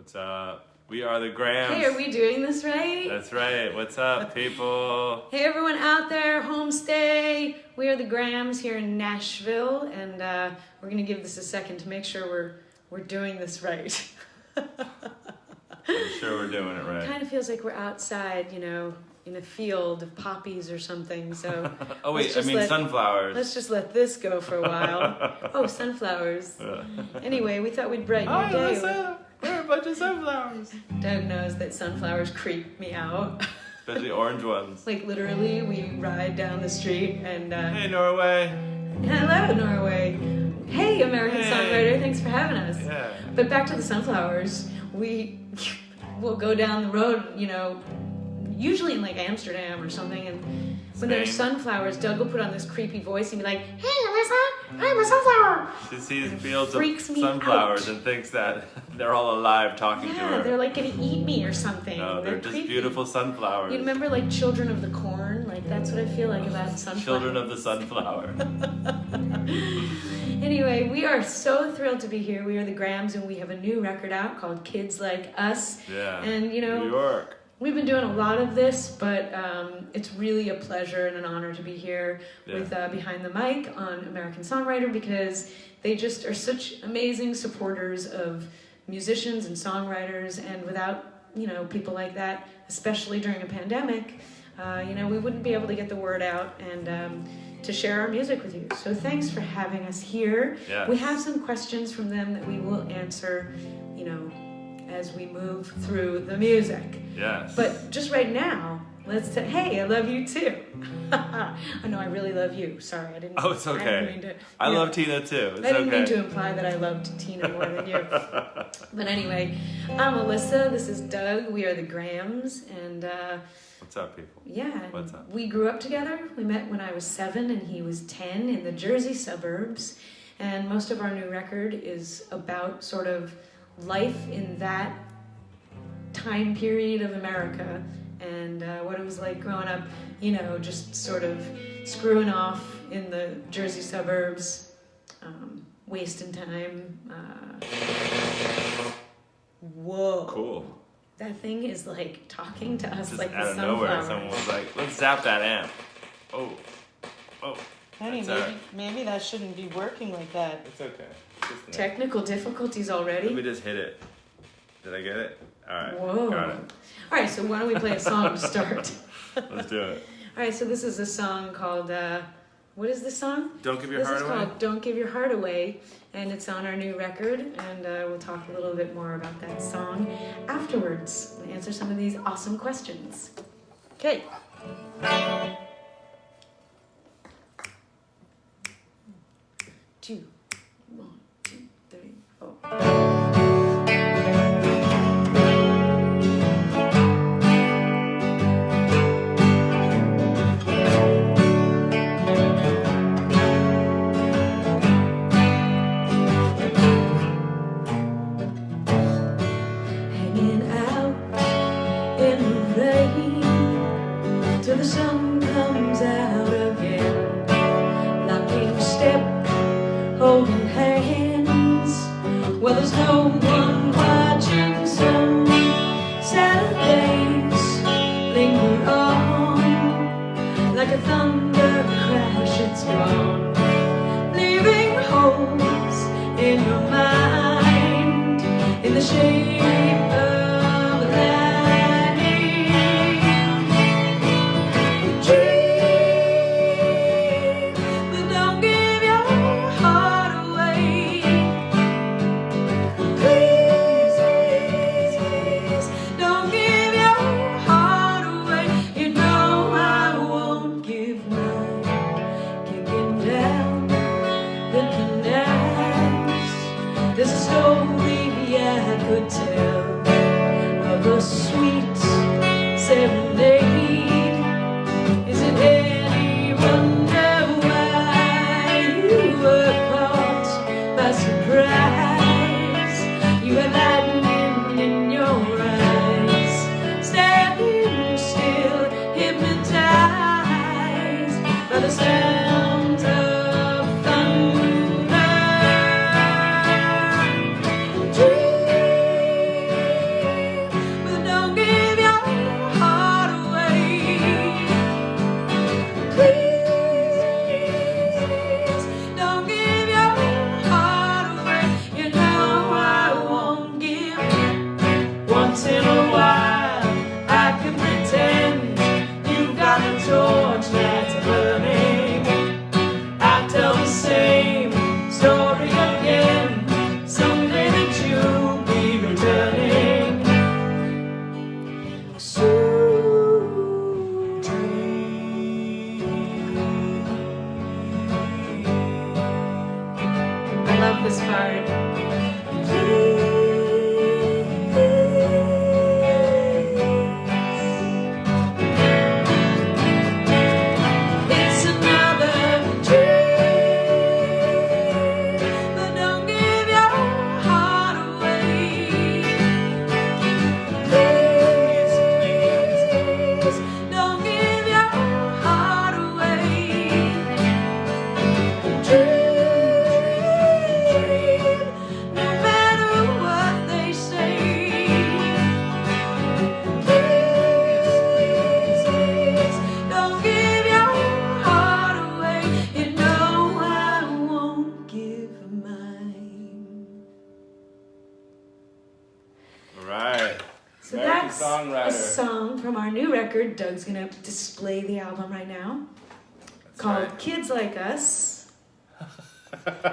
What's up? We are the Grams. Hey, are we doing this right? That's right. What's up, people? Hey, everyone out there, homestay. We are the Grams here in Nashville, and we're going to give this a second to make sure we're doing this right. I'm sure we're doing it right. It kind of feels like we're outside, you know, in a field of poppies or something, so... Oh, wait, sunflowers. Let's just let this go for a while. Oh, sunflowers. Anyway, we thought we'd brighten your day. Listen, we're a bunch of sunflowers. Doug knows that sunflowers creep me out. Especially orange ones. Like, literally, we ride down the street and... Hey, Norway. Hello, Norway. Hey, American Songwriter. Thanks for having us. Yeah. But back to the sunflowers. We'll go down the road, you know, usually in like Amsterdam or something, and when there's sunflowers, Doug will put on this creepy voice and be like, "Hey, Alyssa, I'm a sunflower." She sees fields of freaks me sunflowers out. And thinks that they're all alive talking to her. Yeah, they're like gonna eat me or something. No, they're just creepy. beautiful sunflowers. You remember like Children of the Corn? Like that's what I feel like about sunflowers. Children of the sunflower. Anyway, we are so thrilled to be here. We are the Grams, and we have a new record out called Kids Like Us. Yeah. And you know, New York. We've been doing a lot of this, but it's really a pleasure and an honor to be here with Behind the Mic on American Songwriter, because they just are such amazing supporters of musicians and songwriters, and without, you know, people like that, especially during a pandemic, you know, we wouldn't be able to get the word out and to share our music with you. So thanks for having us here. Yes. We have some questions from them that we will answer, you know, as we move through the music. Yes. But just right now, let's say, hey, I love you too. I know I really love you. Sorry, I didn't. Oh, it's okay. I didn't mean to. I love Tina too. It's I didn't okay. mean to imply that I loved Tina more than you. But anyway, I'm Alyssa. This is Doug. We are the Grams, and what's up, people? yeah, What's up? We grew up together. We met when I was 7 and he was 10 in the Jersey suburbs, and most of our new record is about sort of life in that time period of America, and what it was like growing up, you know, just sort of screwing off in the Jersey suburbs, wasting time. Whoa. Cool. That thing is like talking to us Just like out the of nowhere, sunflower. someone was like, let's zap that amp. Oh. Honey, That's all right. maybe that shouldn't be working like that. It's okay. Just Technical difficulties already? Let me just hit it. Did I get it? Alright. Whoa. Got it. All right, so why don't we play a song to start? Let's do it. All right, so this is a song called, what is this song? Don't Give Your This Heart is Away? called Don't Give Your Heart Away, and it's on our new record, and we'll talk a little bit more about that song afterwards and answer some of these awesome questions. Okay. 2, 1, 2, 3, 4. Hanging out in the rain till the sun comes out again, locking step, holding hands. Well, there's no one watching. Some Saturdays linger on like a thunder crash. It's gone, leaving holes in your mind in the shape of a dream. But don't give your heart away. Please, don't give your heart away. You know I won't give mine. Kicking down the canals, there's a story I could tell. that's Songwriter. a song from our new record. Doug's gonna display the album right now. That's Called right. Kids Like Us.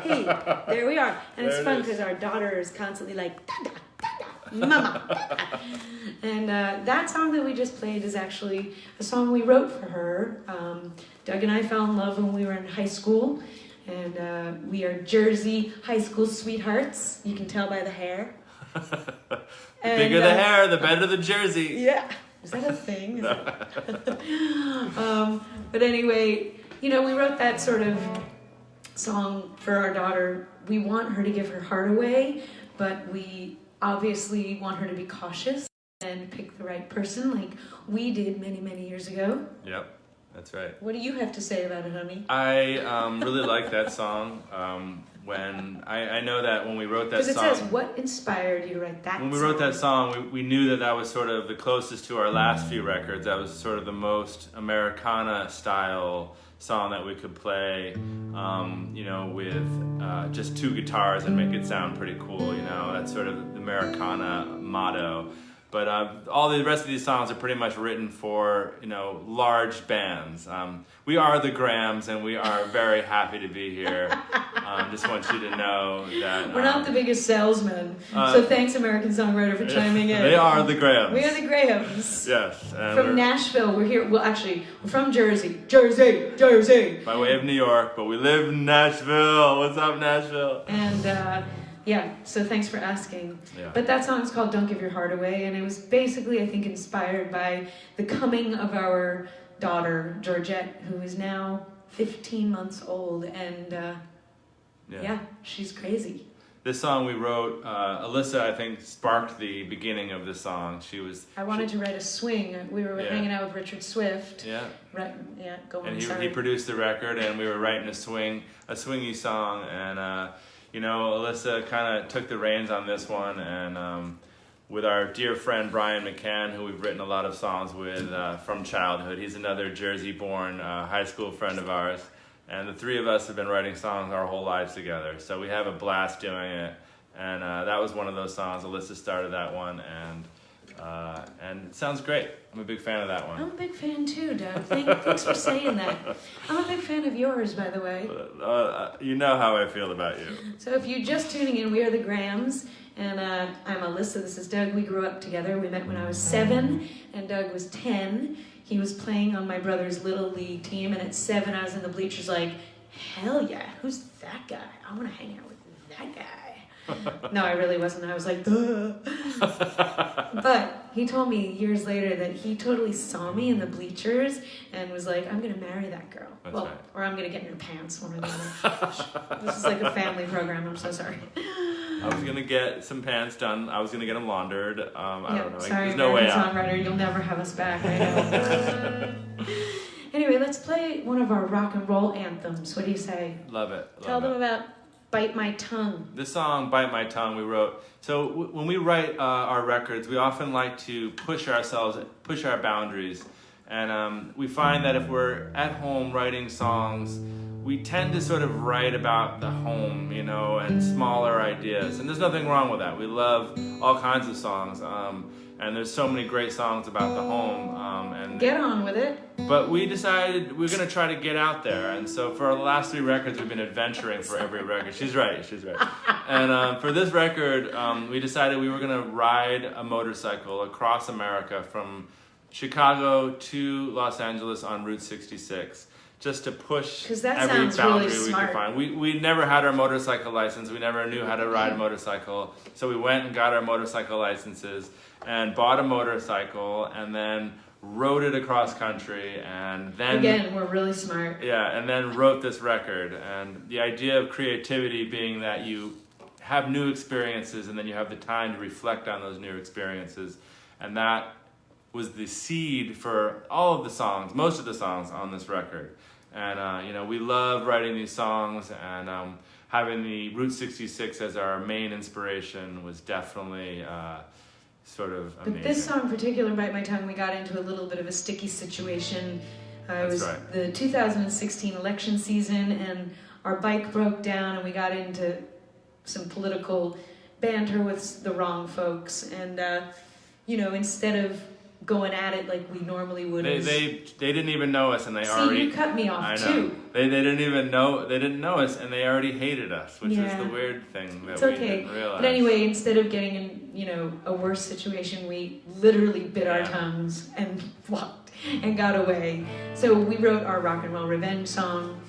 Hey, there we are. And it's There it fun is. because our daughter is constantly like, Dada, Dada, Mama, Dada. And that song that we just played is actually a song we wrote for her. Doug and I fell in love when we were in high school. And we are Jersey high school sweethearts. You can tell by the hair. The And, bigger the hair, the better the jersey. Yeah. Is that a thing? But anyway, we wrote that sort of song for our daughter. We want her to give her heart away, but we obviously want her to be cautious and pick the right person like we did many, many years ago. Yep, that's right. What do you have to say about it, honey? I really like that song. When I know that when we wrote that Because it song, says, what inspired you to write that when we song? wrote that song, we knew that was sort of the closest to our last few records. That was sort of the most Americana style song that we could play, with just two guitars and make it sound pretty cool. That's sort of the Americana motto. But all the rest of these songs are pretty much written for, large bands. We are the Grahams, and we are very happy to be here. Just want you to know that... We're not the biggest salesmen, so thanks, American Songwriter, for chiming in. They are the Grahams. We are the Grahams. Yes. And From Nashville. We're here. Well, actually, we're from Jersey. Jersey. By way of New York, but we live in Nashville. What's up, Nashville? And... yeah, so thanks for asking. Yeah. But that song's called Don't Give Your Heart Away, and it was basically, I think, inspired by the coming of our daughter, Georgette, who is now 15 months old, and yeah, she's crazy. This song we wrote, Alyssa, I think, sparked the beginning of the song. I wanted to write a swing. We were hanging out with Richard Swift. Yeah. Right, yeah, go on, And sorry. he produced the record, and we were writing a swingy song, and... Alyssa kind of took the reins on this one, and with our dear friend Brian McCann, who we've written a lot of songs with from childhood. He's another Jersey-born high school friend of ours, and the three of us have been writing songs our whole lives together. So we have a blast doing it, and that was one of those songs. Alyssa started that one, and it sounds great. I'm a big fan of that one. I'm a big fan too, Doug. Thanks for saying that. I'm a big fan of yours, by the way. You know how I feel about you. So if you're just tuning in, we are the Grahams, and I'm Alyssa. This is Doug. We grew up together. We met when I was 7, and Doug was 10. He was playing on my brother's Little League team, and at 7, I was in the bleachers like, hell yeah, who's that guy? I want to hang out with that guy. No, I really wasn't. I was like, duh. But he told me years later that he totally saw me in the bleachers and was like, I'm going to marry that girl. That's right. Or I'm going to get in her pants, one or the other. This is like a family program. I'm so sorry. I was going to get some pants done. I was going to get them laundered. I don't know. Sorry, There's no way American out. Songwriter. You'll never have us back. I know. Anyway, let's play one of our rock and roll anthems. What do you say? Love it. Tell them about Bite My Tongue. This song, Bite My Tongue, we wrote. So when we write our records, we often like to push our boundaries. And we find that if we're at home writing songs, we tend to sort of write about the home, and smaller ideas. And there's nothing wrong with that. We love all kinds of songs. And there's so many great songs about the home. And get on with it. But we decided we're going to try to get out there. And so for the last 3 records, we've been adventuring for every record. She's right. And for this record, we decided we were going to ride a motorcycle across America from Chicago to Los Angeles on Route 66. Just to push every boundary really we could find. We never had our motorcycle license. We never knew how to ride a motorcycle. So we went and got our motorcycle licenses and bought a motorcycle and then rode it across country, and then... Again, we're really smart. Yeah, and then wrote this record. And the idea of creativity being that you have new experiences and then you have the time to reflect on those new experiences. And that was the seed for all of the songs, most of the songs on this record. And, we love writing these songs, and having the Route 66 as our main inspiration was definitely sort of amazing. But this song in particular, Bite My Tongue, we got into a little bit of a sticky situation. It was the 2016 election season, and our bike broke down, and we got into some political banter with the wrong folks. And instead of going at it like we normally would. They didn't even know us, and they See, already. you cut me off I know. too. They didn't even know. They didn't know us, and they already hated us, which is Yeah. the weird thing that It's we okay. didn't realize. But anyway, instead of getting in, a worse situation, we literally bit our Yeah. tongues and walked and got away. So we wrote our rock and roll revenge song.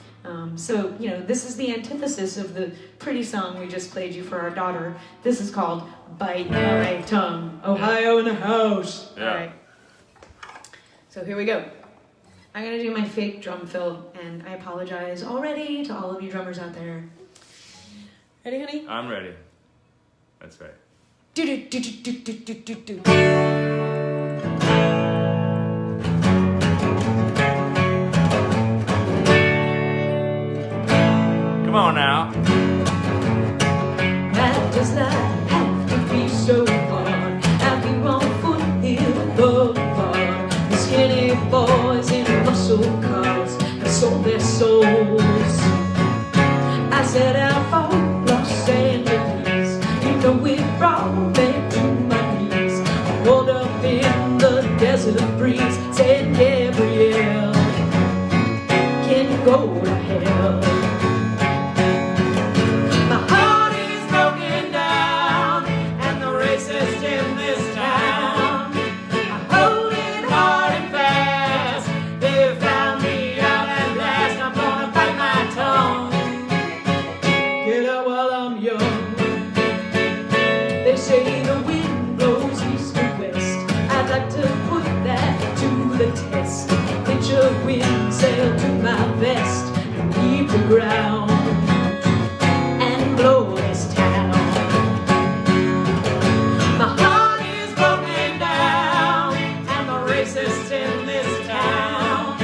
This is the antithesis of the pretty song we just played you for our daughter. This is called Bite My Tongue. Ohio in the house. Yeah. All right. So here we go. I'm going to do my fake drum fill, and I apologize already to all of you drummers out there. Ready, honey? I'm ready. That's right. Do do do do do do do do. Come on now. That does not have to be so hard. Out here on Foothill Boulevard, the skinny boys in muscle cars have sold their souls. I set out for Los Angeles. You know it brought me to my knees. I rolled up in the desert breeze, said Gabrielle, can you go to hell? My heart is broken down, and the racist in this town are holding hard and fast. They found me out at last. I'm gonna bite my tongue. Get out while I'm young. They say the wind blows east and west. I'd like to put that to the test. Pitch a wind sail to my vest and leave the ground and blow this town. My heart is broken down, and the racists in this town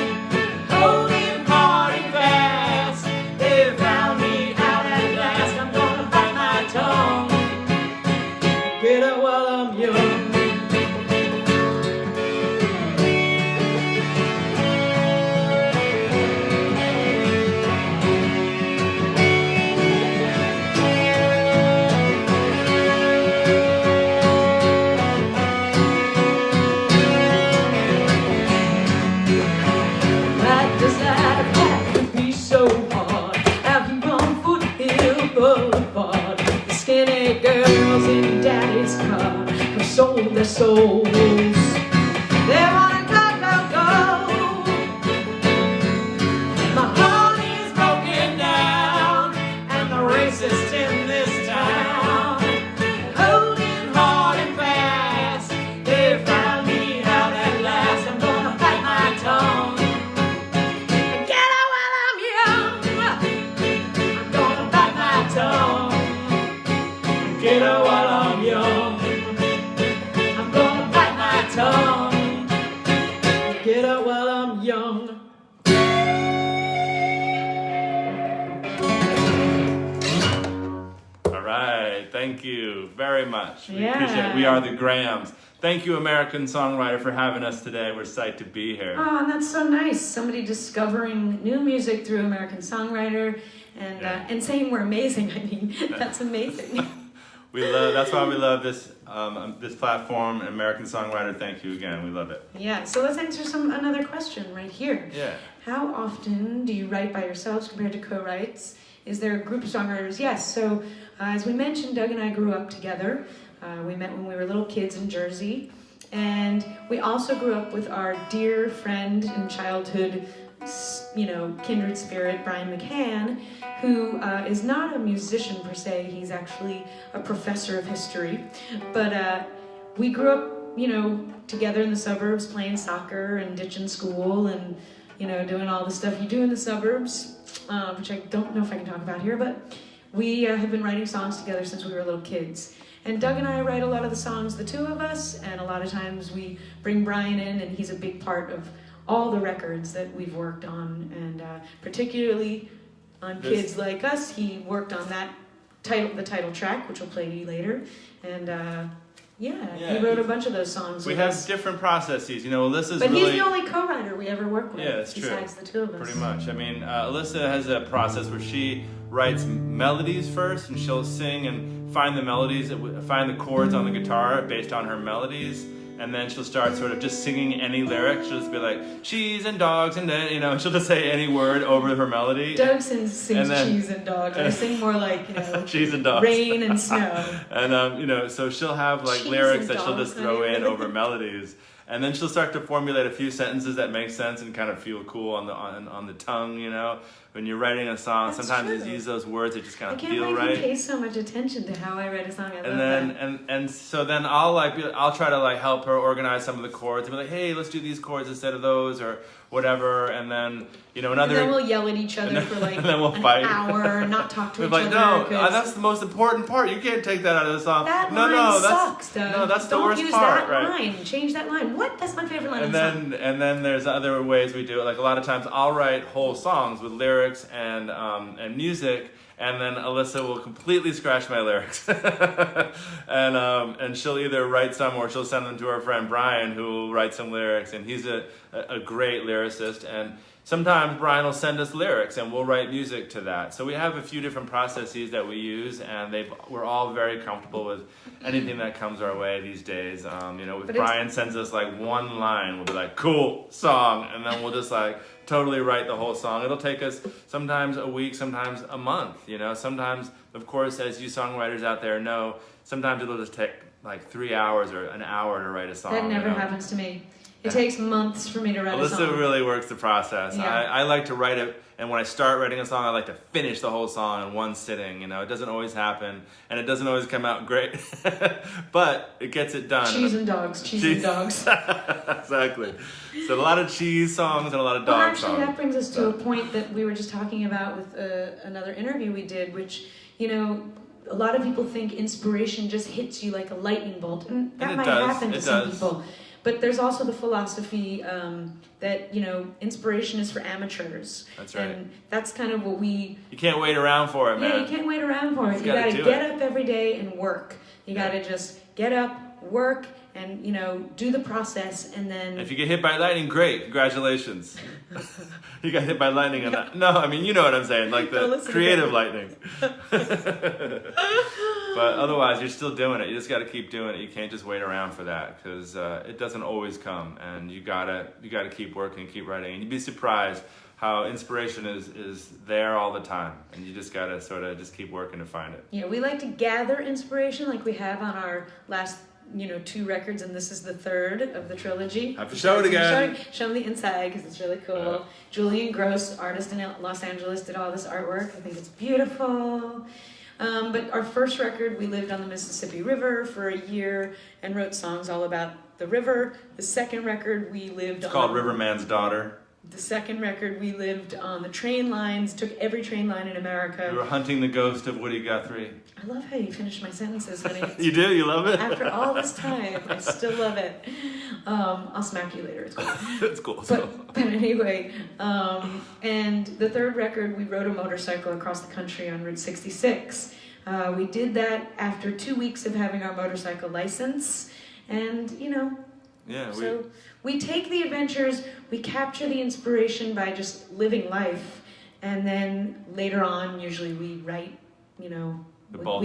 holding hard and fast. They found me out at last. I'm gonna bite my tongue. Get out while I'm young. Why does that have to be so hard? Out here on Foothill Boulevard, the skinny girls in daddy's car have sold their souls. They wanna go. My heart is broken down, and the racist in this town holding hard and fast. They found me out at last. I'm gonna bite my tongue. Get out while I'm young. I'm gonna bite my tongue. Get out while I'm young. I'm gonna bite my tongue. Get out while I'm young. All right. Thank you very much. We Yeah. appreciate it. We are the Grahams. Thank you, American Songwriter, for having us today. We're psyched to be here. Oh, and that's so nice. Somebody discovering new music through American Songwriter and saying we're amazing. I mean, that's amazing. That's why we love this this platform, American Songwriter. Thank you again. We love it. Yeah, so let's answer another question right here. Yeah. How often do you write by yourselves compared to co-writes? Is there a group of songwriters? Yes. So as we mentioned, Doug and I grew up together. We met when we were little kids in Jersey. And we also grew up with our dear friend and childhood, kindred spirit, Brian McCann, who is not a musician per se. He's actually a professor of history. But we grew up, together in the suburbs, playing soccer and ditching school and, doing all the stuff you do in the suburbs, which I don't know if I can talk about here, but we have been writing songs together since we were little kids. And Doug and I write a lot of the songs, the two of us, and a lot of times we bring Brian in, and he's a big part of all the records that we've worked on, and particularly on Kids Like Us, he worked on the title track, which we'll play you later, and he wrote a bunch of those songs. We have different processes. Alyssa's but really... he's the only co-writer we ever worked with, that's besides true. the two of us. Pretty much. I mean, Alyssa has a process where she writes melodies first, and she'll sing and find the melodies, find the chords on the guitar based on her melodies, and then she'll start sort of just singing any lyric. She'll just be like, cheese and dogs, and then, you know, she'll just say any word over her melody. Doug sings cheese and dogs. I sing more like, you know, cheese and dogs. Rain and snow. And, you know, so she'll have like Cheese lyrics and that she'll just dogs, throw in honey. over melodies. And then she'll start to formulate a few sentences that make sense and kind of feel cool on the tongue, you know. When you're writing a song, That's sometimes true. you use those words that just kind of feel I can't right. believe you pay so much attention to how I write a song. I love that. And so then I'll try to like help her organize some of the chords and be like, hey, let's do these chords instead of those or whatever. And then, you know, And then we'll yell at each other for like and then we'll an fight. hour, not talk to We're each like, other. no, 'cause that's the most important part. You can't take that out of the song. that no, line no, sucks, Doug. No, that's the Don't worst use part, that right? line. Change that line. What? That's my favorite line in the song. And then there's other ways we do it. Like a lot of times I'll write whole songs with lyrics and music, and then Alyssa will completely scratch my lyrics. and she'll either write some or she'll send them to her friend Brian, who will write some lyrics, and he's a great lyricist. And sometimes Brian will send us lyrics and we'll write music to that. So we have a few different processes that we use, and we're all very comfortable with anything that comes our way these days. You know, if Brian sends us like one line, we'll be like, cool, song, and then we'll just like totally write the whole song. It'll take us sometimes a week, sometimes a month, you know. Sometimes, of course, as you songwriters out there know, sometimes it'll just take like 3 hours or an hour to write a song. That never happens to me. It takes months for me to write a song. Alyssa really works the process. Yeah. I like to write it, and when I start writing a song, I like to finish the whole song in one sitting. You know, it doesn't always happen, and it doesn't always come out great, but it gets it done. Cheese and dogs, cheese and dogs. Exactly. So a lot of cheese songs and a lot of dog songs. Actually, that brings us to a point that we were just talking about with another interview we did, which, you know, a lot of people think inspiration just hits you like a lightning bolt, and that might happen to some people. But there's also the philosophy that, you know, inspiration is for amateurs. That's right. And that's kind of what we... You can't wait around for it, man. Yeah, you can't wait around for it. You gotta get up every day and work. You gotta just get up, work, and, you know, do the process, and then... If you get hit by lightning, great. Congratulations. You got hit by lightning. No, I mean, you know what I'm saying. Like the creative lightning. But otherwise, you're still doing it. You just got to keep doing it. You can't just wait around for that, because it doesn't always come, and you gotta keep working, keep writing, and you'd be surprised how inspiration is there all the time, and you just gotta sort of just keep working to find it. Yeah, we like to gather inspiration like we have on our last 2 records, and this is the 3rd of the trilogy. Have to show it again. Show them the inside because it's really cool. Julian Gross, artist in Los Angeles, did all this artwork. I think it's beautiful. But our first record, we lived on the Mississippi River for a year and wrote songs all about the river. The second record, we lived It's called Riverman's Daughter. The second record, we lived on the train lines, took every train line in America. We were hunting the ghost of Woody Guthrie. I love how you finish my sentences, honey. You do? You love it? After all this time, I still love it. I'll smack you later. It's cool. It's cool. But anyway, and the third record, we rode a motorcycle across the country on Route 66. We did that after 2 weeks of having our motorcycle license, and yeah, so we take the adventures, we capture the inspiration by just living life, and then later on, usually we write. We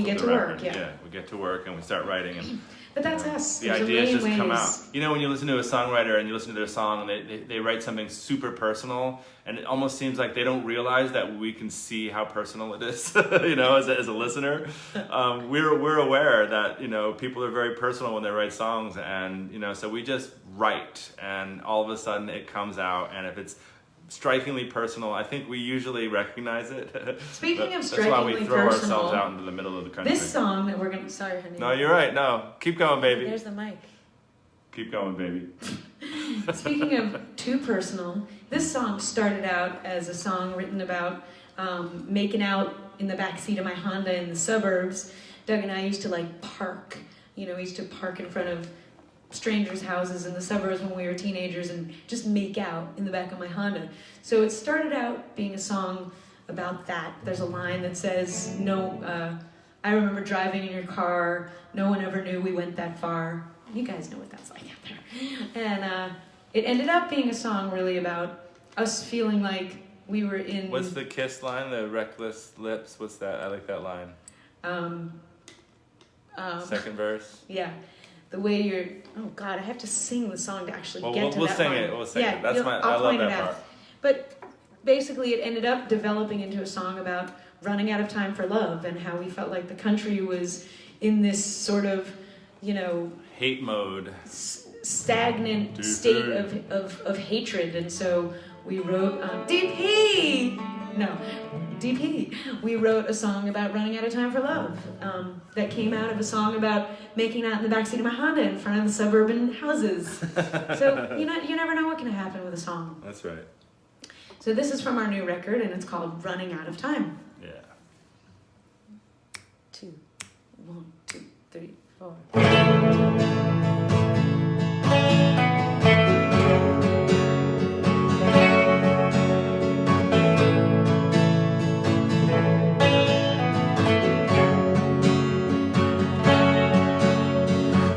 get to work. Yeah, we get to work and we start writing. And but that's us. The ideas just come out. When you listen to a songwriter and you listen to their song and they write something super personal, and it almost seems like they don't realize that we can see how personal it is. As a listener, we're aware that people are very personal when they write songs, and so we just write, and all of a sudden it comes out, and if it's strikingly personal, I think we usually recognize it. Speaking of strikingly personal, that's why we throw ourselves out into the middle of the country. This song that we're gonna, sorry honey. No, you're right. No, keep going, baby. There's the mic. Keep going, baby. Speaking of too personal, this song started out as a song written about making out in the backseat of my Honda in the suburbs. Doug and I used to park. We used to park in front of strangers' houses in the suburbs when we were teenagers and just make out in the back of my Honda. So it started out being a song about that. There's a line that says, I remember driving in your car, no one ever knew we went that far. You guys know what that's like out there. And it ended up being a song really about us feeling like we were in... What's the Kiss line? The reckless lips? What's that? I like that line. Second verse. Yeah. the way you're. Oh God, I have to sing the song to actually get to we'll that sing line. it. We'll sing it. That's I love point that it out. part. But basically, it ended up developing into a song about running out of time for love and how we felt like the country was in this sort of, hate mode, stagnant state of hatred, and so we wrote DP. We wrote a song about running out of time for love that came out of a song about making out in the backseat of my Honda in front of the suburban houses. So you never know what can happen with a song. That's right. So this is from our new record, and it's called Running Out of Time. Yeah. 2, 1, 2, 3, 4.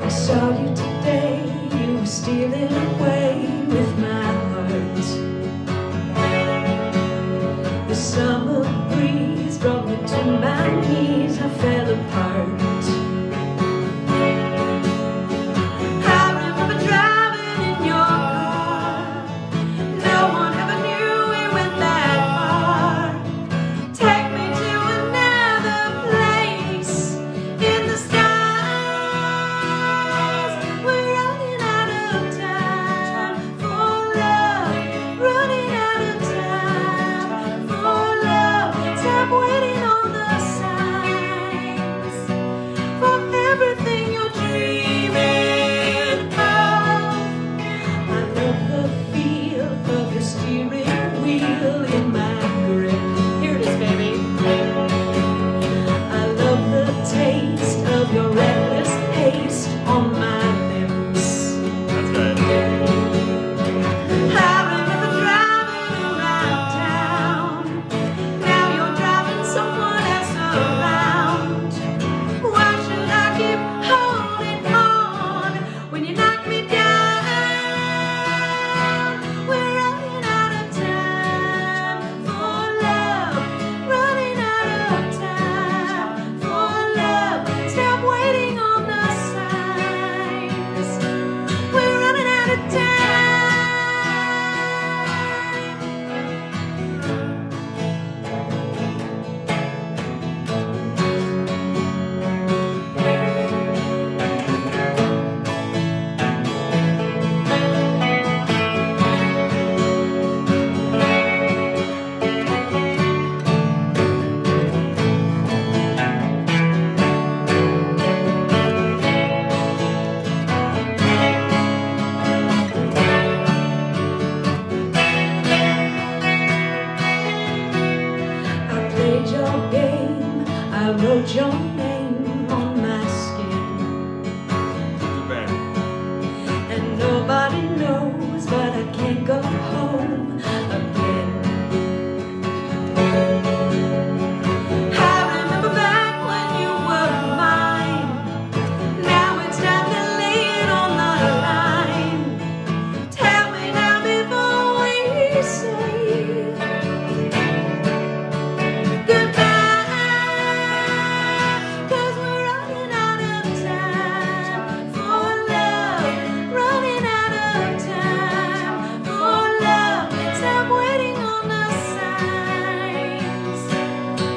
I saw you today, you were stealing away with my heart. The summer breeze brought me to my knees, I fell apart. I remember driving in your car. No one ever knew we went that far. Take me to another place in the skies. We're running out of time for love. Running out of time for love. Stop waiting on the signs for everything you're dreaming of. I love the feel of your steering wheel in my grip. Here it is, baby. I love the taste of your reckless haste on my lips. That's right. I remember driving around town. Now you're driving someone else around. Why should I keep holding on when you knock me down? We're running out of time for love. Running out of time for love. Stop waiting on the signs. We're running out of time. I played your game, I wrote your name on my skin. Too bad. And nobody knows, but I can't go home again. I remember back when you were mine. Now it's time to lay it on the line. Tell me now before we say goodbye, 'cause we're running out of time for love. Running out of time for love. Stop waiting on the signs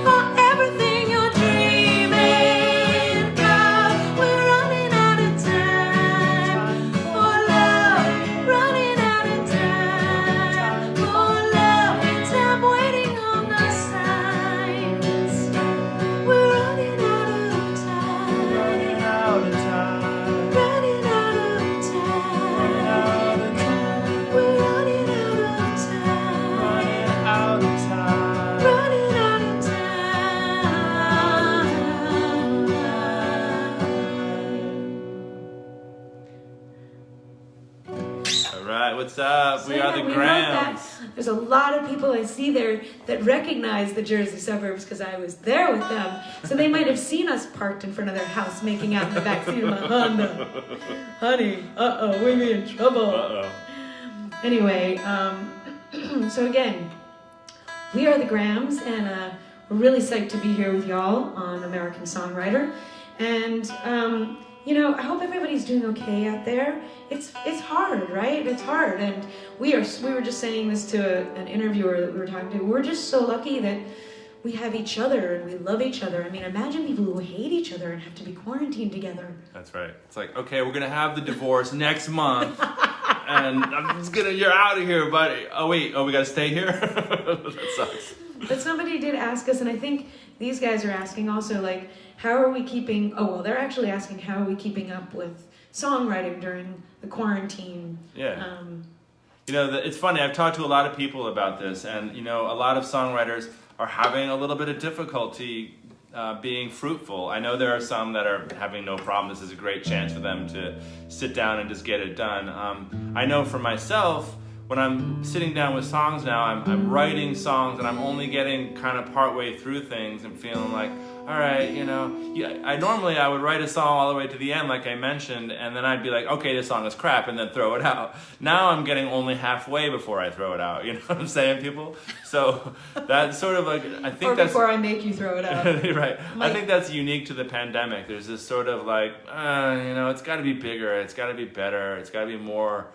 for everything you're dreaming of. We're running out of time for love. Running out of time for love. Stop waiting on the signs. We're running out of time. Running out of time. Running out of time. We're running out of time. Running out of time. Running out of time. All right. What's up? So we yeah, are the we wrote that. Grams. There's a lot of people I see there that recognize the Jersey suburbs because I was there with them. So they might have seen us parked in front of their house making out in the backseat of my Honda. Honey, we'll be in trouble. Uh-oh. Anyway, so again, we are the Grams, and we're really psyched to be here with y'all on American Songwriter. And I hope everybody's doing okay out there. It's hard, right? It's hard, and we were just saying this to an interviewer that we were talking to. We're just so lucky that we have each other and we love each other. I mean, imagine people who hate each other and have to be quarantined together. That's right. It's like, okay, we're gonna have the divorce next month, and you're out of here, buddy. Oh wait, we gotta stay here. That sucks. But somebody did ask us, and I think these guys are asking also, like, how are we keeping? Oh well, they're actually asking how are we keeping up with songwriting during the quarantine? Yeah. It's funny. I've talked to a lot of people about this, and a lot of songwriters are having a little bit of difficulty being fruitful. I know there are some that are having no problem. This is a great chance for them to sit down and just get it done. I know for myself, when I'm sitting down with songs now, I'm writing songs and I'm only getting kind of partway through things and feeling like, all right, I would write a song all the way to the end, like I mentioned, and then I'd be like, okay, this song is crap, and then throw it out. Now I'm getting only halfway before I throw it out. You know what I'm saying, people? So that's sort of like, I think that's... Or before I make you throw it out. Right. I think that's unique to the pandemic. There's this sort of like, it's got to be bigger, it's got to be better, it's got to be more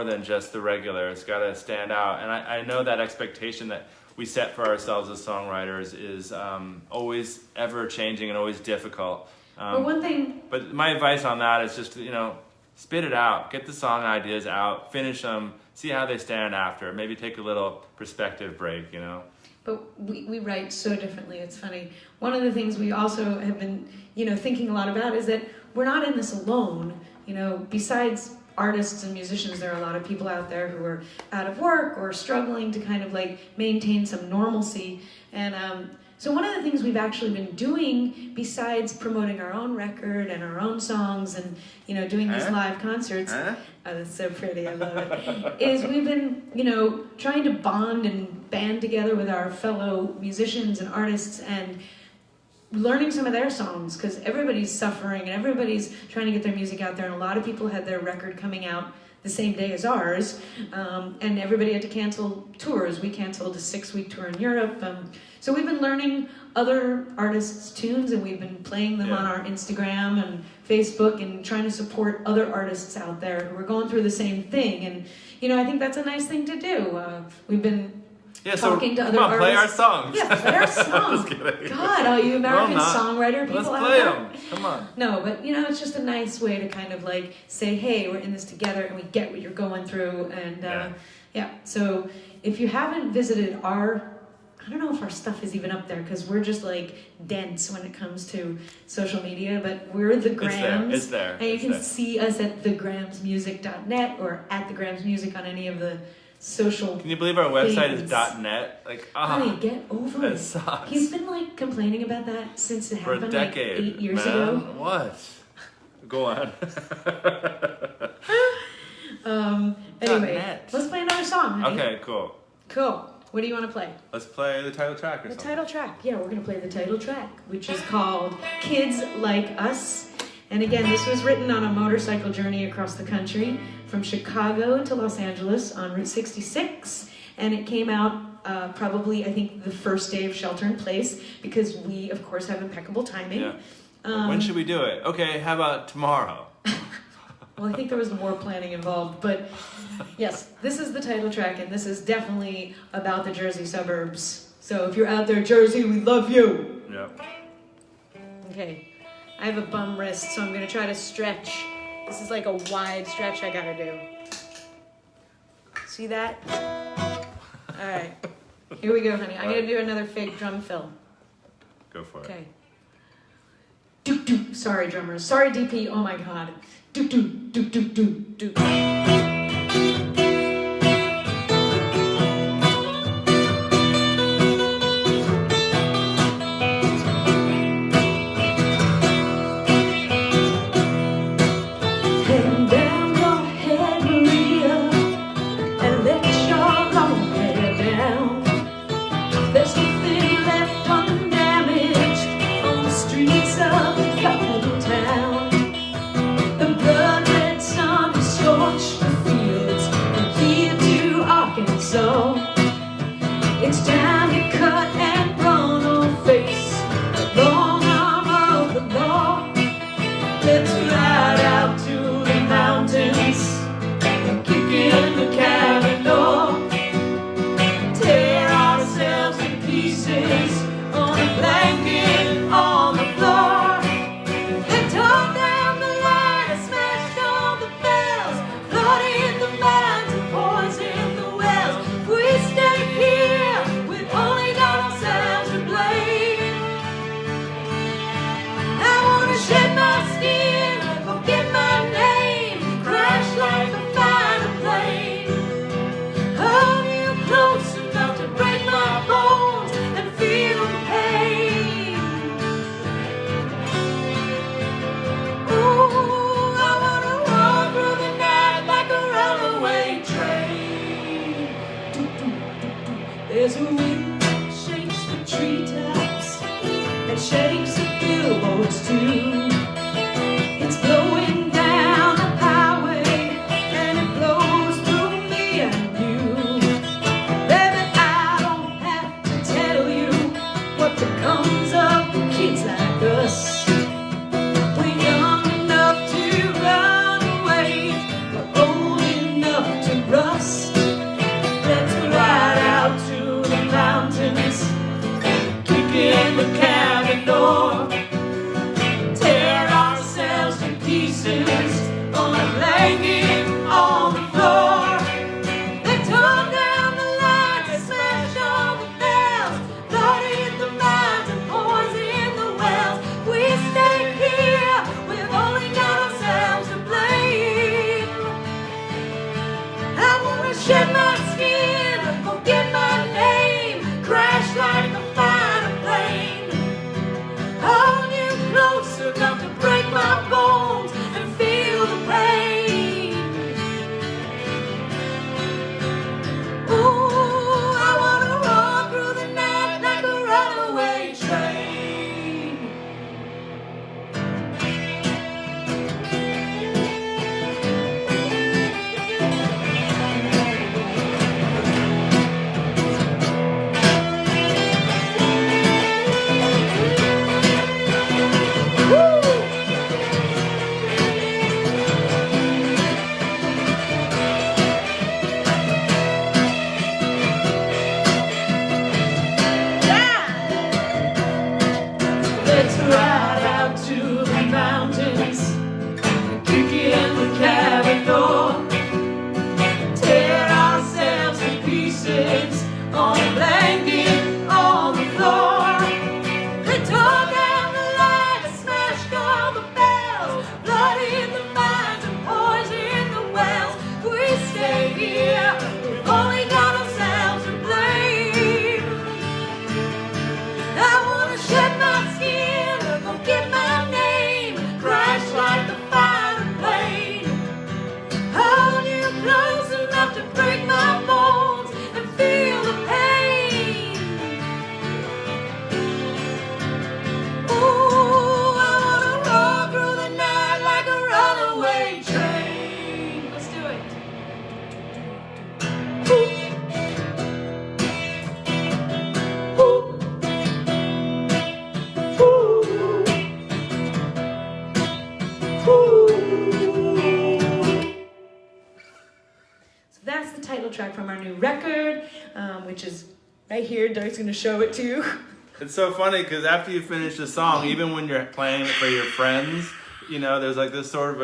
than just the regular. It's got to stand out. And I know that expectation that we set for ourselves as songwriters is always ever changing and always difficult. But one thing... But my advice on that is just, spit it out. Get the song ideas out. Finish them. See how they stand after. Maybe take a little perspective break, But we write so differently. It's funny. One of the things we also have been, thinking a lot about is that we're not in this alone. Besides artists and musicians, there are a lot of people out there who are out of work or struggling to kind of like maintain some normalcy. And so one of the things we've actually been doing, besides promoting our own record and our own songs and doing these live concerts, oh, that's so pretty, I love it, is we've been trying to bond and band together with our fellow musicians and artists and learning some of their songs, because everybody's suffering and everybody's trying to get their music out there, and a lot of people had their record coming out the same day as ours, and everybody had to cancel tours. We canceled a 6-week tour in Europe, so we've been learning other artists' tunes, and we've been playing them on our Instagram and Facebook and trying to support other artists out there who are going through the same thing. And I think that's a nice thing to do. We've been talking to other artists. Play our songs. Yeah, play our songs. Just kidding. God, all you American songwriter people Let's out play there. them. Come on. No, but it's just a nice way to kind of like say, hey, we're in this together and we get what you're going through. And so if you haven't visited I don't know if our stuff is even up there because we're just like dense when it comes to social media, but we're the Grams. It's there. And you can see us at thegramsmusic.net or at thegramsmusic on any of the social. Can you believe our website is .net? Like, honey, get over it. Sucks. He's been like complaining about that since it happened for a decade, like 8 years man. ago. What? Go on. Anyway, let's play another song, honey. Okay, cool. Cool. What do you want to play? Let's play the title track or something. The title track. Yeah, we're going to play the title track, which is called Kids Like Us. And again, this was written on a motorcycle journey across the country from Chicago to Los Angeles on Route 66. And it came out probably, I think, the first day of shelter in place because we, of course, have impeccable timing. Yeah. When should we do it? Okay, how about tomorrow? Well, I think there was more planning involved, but yes, this is the title track, and this is definitely about the Jersey suburbs. So if you're out there, Jersey, we love you. Yep. Okay, I have a bum wrist, so I'm going to try to stretch. This is like a wide stretch I got to do. See that? All right, here we go, honey. I'm going to do another fake drum fill. Go for it. Okay. Doop doop. Sorry, drummers. Sorry, DP. Oh my God. Doop doop doop doop doop doop. There's a wind that shakes the treetops, that shakes the billboards too. It's blowing down the highway, and it blows through me and you. Baby, I don't have to tell you what becomes of kids like us. We're young enough to run away, but old enough to rust. Let's ride out to the mountains, kick in the cabin door, tear ourselves to pieces on a blanket on the floor. They tore down the lights and smashed all the bells, flooded the mines and poisoned the wells. We stay here, we've only got ourselves to blame. I wanna shed my skin and forget my name, crash like a fighter plane, hold you close enough to break my bones and feel the pain. Ooh, I wanna roll through the night like a runaway train. Let's ride out to the mountains, kick in the cabin door, tear ourselves to pieces on a blanket on the floor. They tore down the lights, smashed all the bells, flooded the mines and poisoned the wells. We stay here, we've only got ourselves to blame. I wanna shed my skin and forget my name, crash like a fighter plane, hold you close enough to break my bones and feel the pain. Ooh, I wanna roll through the night like a runaway train. Let's do it. Ooh. Ooh. So that's the title track from our new record, which is right here. Doug's going to show it to you. It's so funny because after you finish the song, even when you're playing it for your friends, you know, there's like this sort of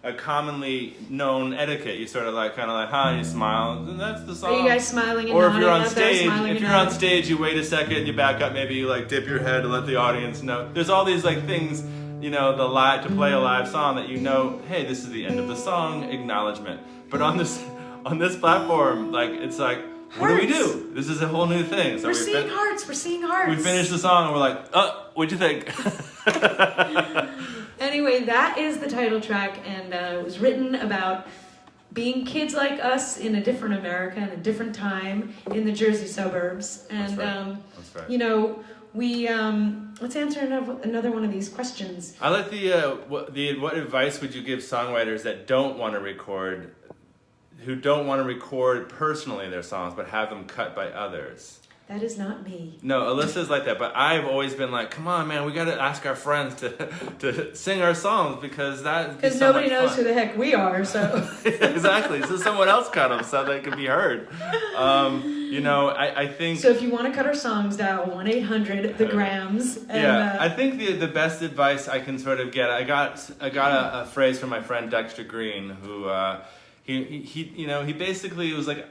a commonly known etiquette. You sort of like kind of like, huh, you smile, and that's the song. Are you guys smiling and Or if nodding? you're on Out there stage, smiling if and you're on nodding? stage, you wait a second, you back up, maybe you like dip your head to let the audience know. There's all these like things, you know, to play a live song that you know, hey, this is the end of the song, acknowledgement. But on this platform, like it's like, what do we do? This is a whole new thing. So We're seeing hearts. We're seeing hearts. we finished the song and we're like, what'd you think? Anyway, that is the title track, and it was written about being kids like us in a different America, in a different time, in the Jersey suburbs. And, That's right. you know, we, let's answer another one of these questions. I like what advice would you give songwriters that don't want to record, who don't want to record personally their songs, but have them cut by others? That is not me. No, Alyssa's like that, but I've always been like, come on, man, we got to ask our friends to sing our songs because Because nobody knows who the heck we are, so. Exactly. So someone else cut them so they can be heard. You know, I think. So if you want to cut our songs, dial 1-800-THE-GRAMS. And, yeah, I think the best advice I can sort of get. I got a phrase from my friend Dexter Green, who he basically was like,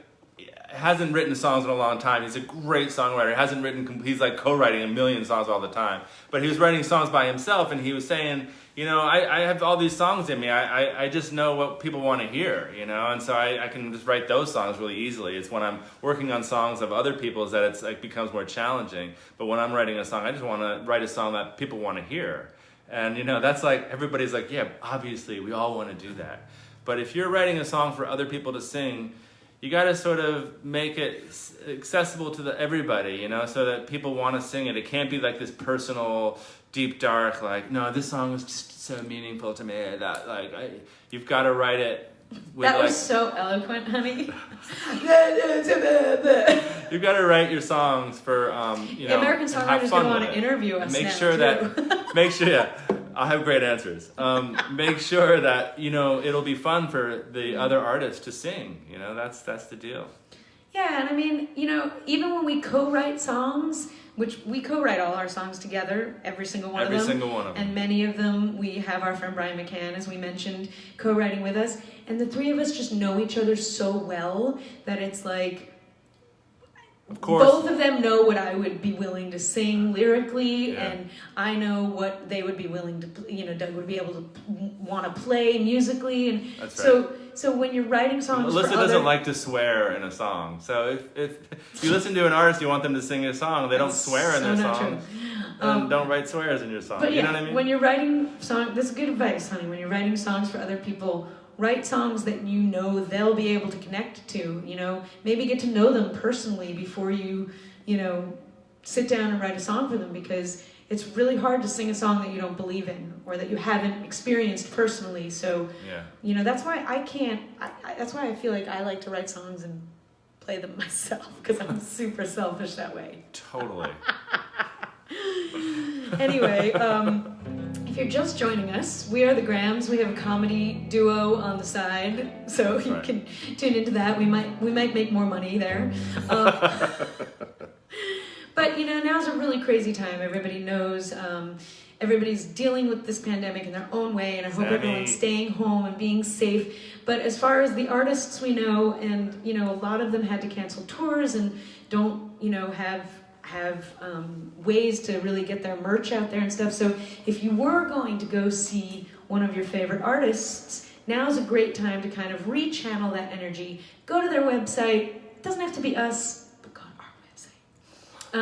hasn't written songs in a long time. He's a great songwriter. He's like co-writing a million songs all the time. But he was writing songs by himself, and he was saying, you know, I have all these songs in me. I just know what people want to hear, you know, and so I can just write those songs really easily. It's when I'm working on songs of other people's that it's like becomes more challenging. But when I'm writing a song, I just want to write a song that people want to hear. And, you know, that's like, everybody's like, yeah, obviously, we all want to do that. But if you're writing a song for other people to sing, you got to sort of make it accessible to everybody, you know, so that people want to sing it. It can't be like this personal, deep, dark, like, no, this song is just so meaningful to me that, like, you've got to write it with, that was like, so eloquent, honey. you've got to write your songs for, you know, American Songwriter's going to want to interview us make now, sure too. make sure, yeah, I'll have great answers. Make sure that, you know, it'll be fun for the other artists to sing, you know, that's the deal. Yeah, and I mean, you know, even when we co-write songs, which we co-write all our songs together, every single one of them. Every single one of them. And many of them, we have our friend Brian McCann, as we mentioned, co-writing with us. And the three of us just know each other so well that it's like, of course, both of them know what I would be willing to sing lyrically, yeah. and I know what they would be willing to, you know, Doug would be able to want to play musically. And that's so, right. So when you're writing songs, Alyssa doesn't like to swear in a song. So if you listen to an artist, you want them to sing a song, they don't swear in their song. And don't write swears in your song. But you know what I mean? When you're writing songs, this is good advice, honey. When you're writing songs for other people, write songs that you know they'll be able to connect to. You know, maybe get to know them personally before you know, sit down and write a song for them, because it's really hard to sing a song that you don't believe in or that you haven't experienced personally. So, yeah. You know, that's why that's why I feel like I like to write songs and play them myself, because I'm super selfish that way. Totally. Anyway, if you're just joining us, we are the Grams. We have a comedy duo on the side, so you can tune into that. We might make more money there. But, you know, now's a really crazy time. Everybody knows everybody's dealing with this pandemic in their own way, and I hope everyone's staying home and being safe. But as far as the artists we know, and, you know, a lot of them had to cancel tours and don't, you know, have ways to really get their merch out there and stuff. So if you were going to go see one of your favorite artists, now's a great time to kind of rechannel that energy. Go to their website. It doesn't have to be us, but go to our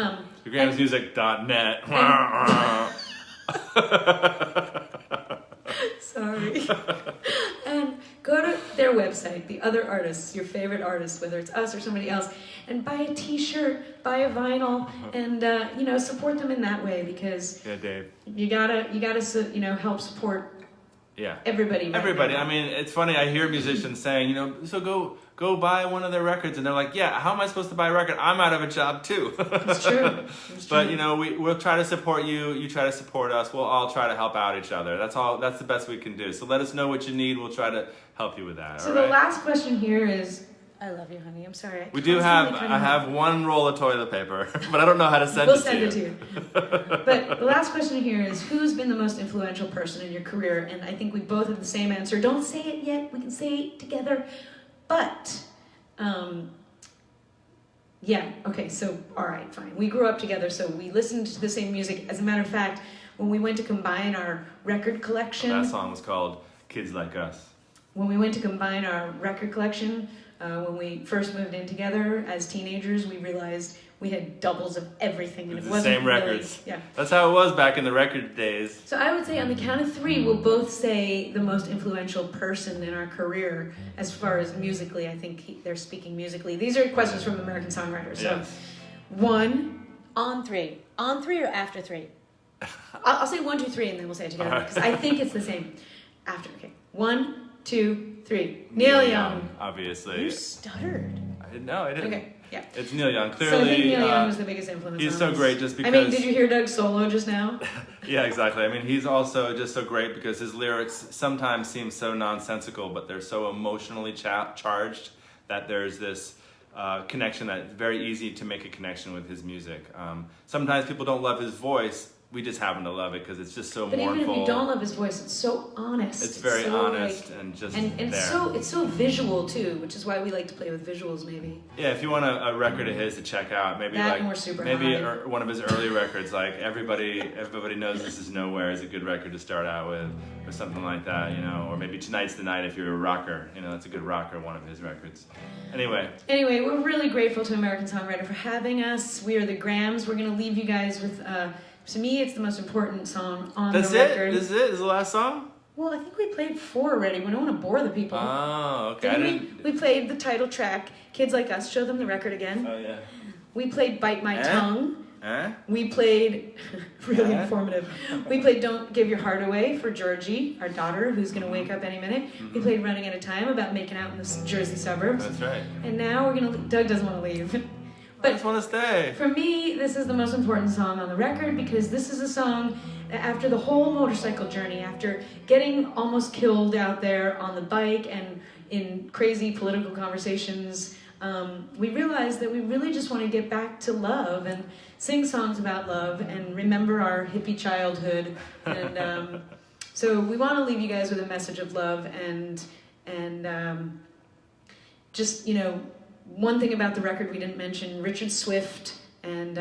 website. Gramsmusic.net. Sorry. And go to their website, the other artists, your favorite artists, whether it's us or somebody else, and buy a t-shirt, buy a vinyl, and you know, support them in that way, because Dave. you gotta you know, help support everybody. Everybody. I mean, it's funny. I hear musicians saying, you know, so go buy one of their records, and they're like, yeah, how am I supposed to buy a record? I'm out of a job too. It's true. But you know, we'll try to support you. You try to support us. We'll all try to help out each other. That's all. That's the best we can do. So let us know what you need. We'll try to help you with that. So all right? the last question here is, I love you, honey. I'm sorry. I have one roll of toilet paper, but I don't know how to send we'll it to you. We'll send it to you. But the last question here is, who's been the most influential person in your career? And I think we both have the same answer. Don't say it yet. We can say it together. But, yeah. Okay, so, all right, fine. We grew up together, so we listened to the same music. As a matter of fact, when we went to combine our record collection... That song was called Kids Like Us. When we went to combine our record collection... when we first moved in together as teenagers, we realized we had doubles of everything, and it wasn't the same really, records. Yeah, that's how it was back in the record days. So I would say on the count of three, we'll both say the most influential person in our career as far as musically. I think they're speaking musically. These are questions from American Songwriter. So, yes. 1, on 3, or after 3. I'll say 1, 2, 3, and then we'll say it together, because I think it's the same. After, okay. 1, 2, 3. Neil Young. Obviously. You stuttered. No, I didn't. Okay, yeah. It's Neil Young. Clearly, so I think Neil Young was the biggest influence. He's on so us. great just because... I mean, did you hear Doug's solo just now? Yeah, exactly. I mean, he's also just so great because his lyrics sometimes seem so nonsensical, but they're so emotionally charged that there's this connection that's very easy to make a connection with his music. Sometimes people don't love his voice. We just happen to love it because it's just so mournful. But even if you don't love his voice, it's so honest. It's very so, honest and just and there. It's so visual too, which is why we like to play with visuals maybe. Yeah, if you want a record of his to check out, maybe that, like and we're super maybe high. one of his early records, like everybody knows this is nowhere is a good record to start out with, or something like that, you know, or maybe Tonight's the Night if you're a rocker, you know, that's a good rocker, one of his records. Anyway, we're really grateful to American Songwriter for having us. We are the Grams. We're gonna leave you guys with. To me, it's the most important song on the record. This is it? Is the last song? Well, I think we played 4 already. We don't want to bore the people. Oh, okay. We played the title track, Kids Like Us. Show them the record again. Oh, yeah. We played Bite My Tongue. Huh? We played, really informative. We played Don't Give Your Heart Away for Georgie, our daughter, who's going to wake up any minute. We played Running Out of Time, about making out in the Jersey suburbs. That's right. And now we're going to, Doug doesn't want to leave. I just want to stay. For me, this is the most important song on the record because this is a song after the whole motorcycle journey, after getting almost killed out there on the bike and in crazy political conversations, we realized that we really just want to get back to love and sing songs about love and remember our hippie childhood. And so we want to leave you guys with a message of love and just, you know, one thing about the record we didn't mention, Richard Swift and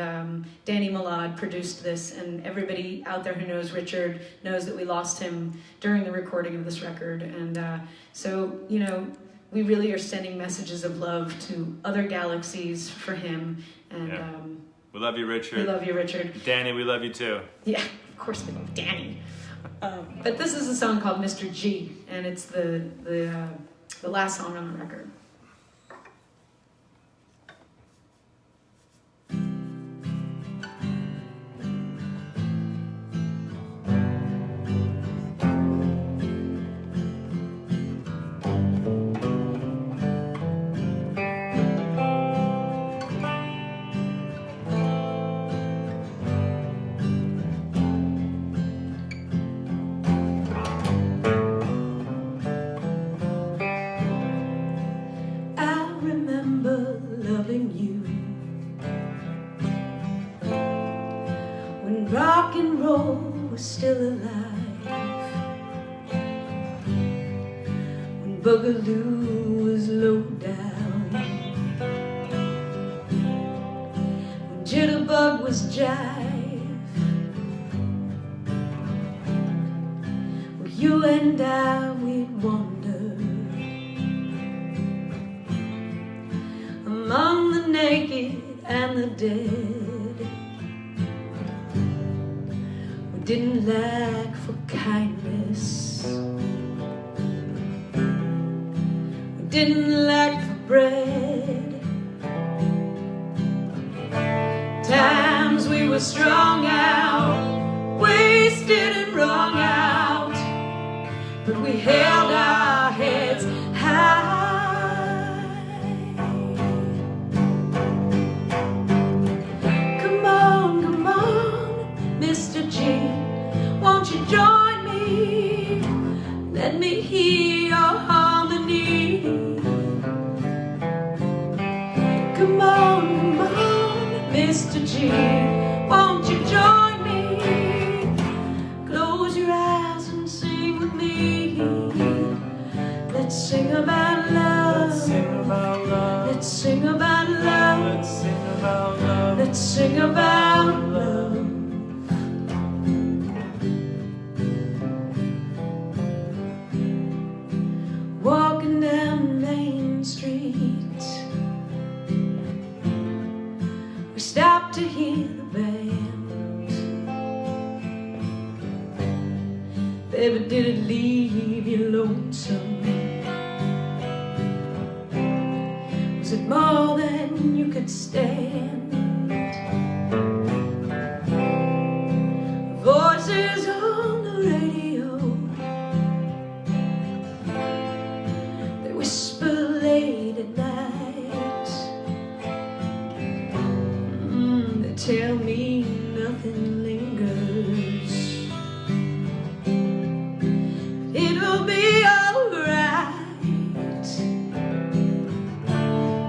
Danny Milad produced this, and everybody out there who knows Richard knows that we lost him during the recording of this record. And so, you know, we really are sending messages of love to other galaxies for him. And we love you, Richard. We love you, Richard. Danny, we love you too. Yeah, of course we love Danny. But this is a song called Mr. G, and it's the last song on the record. Rock and roll was still alive, when Boogaloo was low down, when Jitterbug was jive, well, you and I, we'd wander among the naked and the dead. Didn't lack for kindness, we didn't lack for bread. Times we were strung out, wasted and wrung out, but we held our heads high. Come on, come on, Mr. G, won't you join me? Let me hear your harmony. Come on, Mr. G, won't you join me? Close your eyes and sing with me. Let's sing about love. Let's sing about love. Let's sing about love. Let's sing about love. Let's sing about love. Walking down Main Street, we stopped to hear the band. Baby, did it leave you lonesome? Was it more than you could stand? Voices on the radio, they whisper late at night. They tell me nothing lingers. It'll be alright.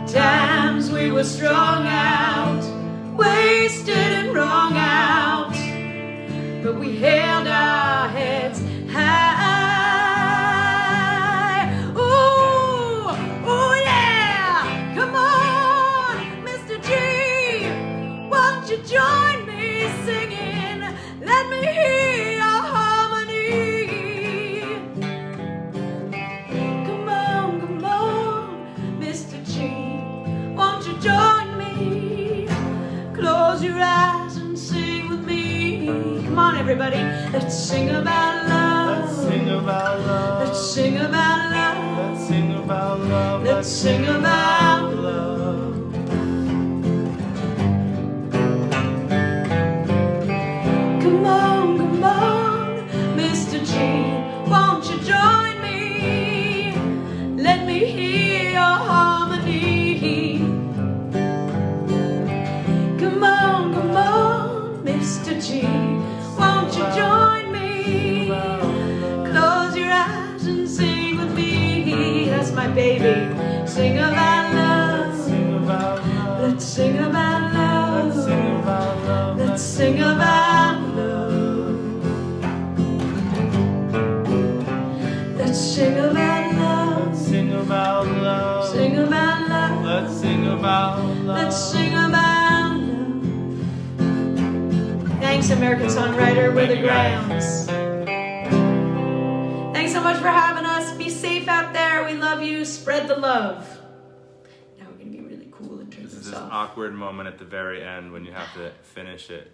Times we were strung out, wasted and wrung out, but we held our heads high. Oh yeah! Come on, Mr. G, won't you join me singing? Let me hear your harmony. Come on, Mr. G, won't you join me? Close your eyes and sing with me. Come on, everybody, let's sing about love. sing about love. Let's sing about love. Let's sing about love. Let's sing about love. Come on, Mr. G, won't you join me? Let me hear your harmony. Come on, Mr. G, won't you join me? Close your eyes and sing with me. That's my baby. Sing about love. Let's sing about love. Let's sing about love. Let's sing about love. Sing about love. Sing about love. Let's sing about love. Let's sing about love. Thanks, American Songwriter. We're the grounds. Thanks so much for having us. Be safe out there. We love you. Spread the love. Now we're going to be really cool and turn This is this this off. awkward moment at the very end when you have to finish it.